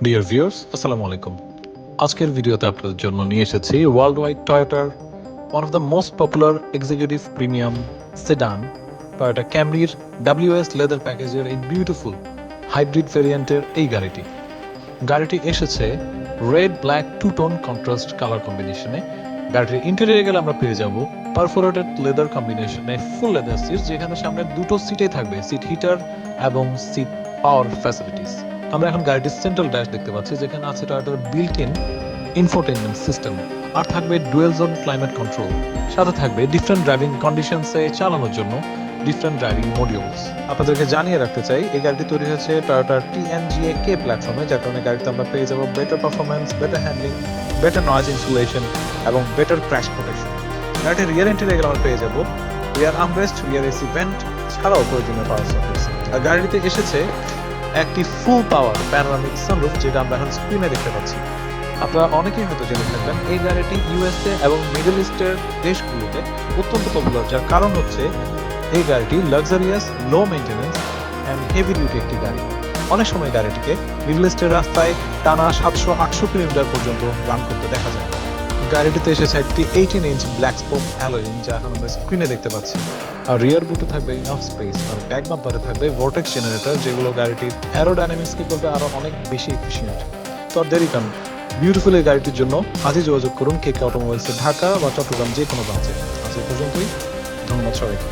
Dear viewers, আসসালামু আলাইকুম। আজকের ভিডিওতে আপনাদের জন্য নিয়ে এসেছি ওয়ার্ল্ড ওয়াইড টয়োটার one of the most popular executive premium sedan Toyota ক্যামরির WS লেদার প্যাকেজের এই বিউটিফুল হাইব্রিড ভেরিয়েন্টের এই গাড়িটি এসেছে red black two tone contrast colour কম্বিনেশনে। গাড়িটির ইন্টেরিয়রে গেলে আমরা পেয়ে যাব পারফোরেটেড লেদার কম্বিনেশনে ফুল লেদার সিট, যেখানে সামনে দুটো সিটেই থাকবে সিট হিটার এবং সিট পাওয়ার ফ্যাসিলিটিস। আমরা এখন গাড়িটির সেন্ট্রাল ড্যাশ দেখতে পাচ্ছি, যেখানে আছে টয়োটার বিল্ট ইন ইনফোটেইনমেন্ট সিস্টেম, আর থাকবে ডুয়েল জোন ক্লাইমেট কন্ট্রোল। সাথে থাকবে ডিফারেন্ট ড্রাইভিং কন্ডিশনসে চালানোর জন্য ডিফারেন্ট ড্রাইভিং মডিউলস। আপনাদেরকে জানিয়ে রাখতে চাই, এই গাড়িটি তৈরি হয়েছে টয়োটার TNGA-K প্ল্যাটফর্মে, যার কারণে গাড়িতে আমরা পেয়ে যাবো better performance, better handling, better noise insulation এবং বেটার ক্র্যাশ প্রোটেকশন। গাড়িটির রিয়ার ইন্টেরিয়রে আমরা পেয়ে যাবো রিয়ার আর্মরেস্ট, রিয়ার এসি ভেন্ট ছাড়াও প্রয়োজনীয় পাওয়ার সার্ভিস। আর গাড়িতে এসেছে একটি ফুল পাওয়ার প্যানোরামিক সানরুফ, যেটা আমরা এখন স্ক্রিনে দেখতে পাচ্ছি। আপনারা অনেকেই হয়তো জেনে থাকবেন এই গাড়িটি USA এবং মিডল ইস্টের দেশগুলোতে অত্যন্ত পপুলার, যার কারণ হচ্ছে এই গাড়িটি luxurious, low maintenance and heavy duty একটি গাড়ি। অনেক সময় গাড়িটিকে মিডল ইস্টের রাস্তায় টানা 700-800 কিলোমিটার পর্যন্ত রান করতে দেখা যায়। গাড়িটিতে এসেছে একটি 18 ইঞ্চ ব্ল্যাক স্পোক অ্যালয়, যা এখন আমরা স্ক্রিনে দেখতে পাচ্ছি। আর রিয়ার বুটে থাকবে ইনাফ স্পেস, আর ব্যাক বাম্পারে থাকবে ভর্টেক্স জেনারেটর, যেগুলো গাড়িটির অ্যারোডাইনামিক্সকে করবে আরো অনেক বেশি এফিশিয়েন্ট। তো আর দেরি কারণ বিউটিফুল এই গাড়িটির জন্য আজই যোগাযোগ করুন KK অটোমোবাইলসের ঢাকা বা চট্টগ্রাম যে কোনো ব্রাঞ্চে। আজ এই পর্যন্তই, ধন্যবাদ সবাইকে।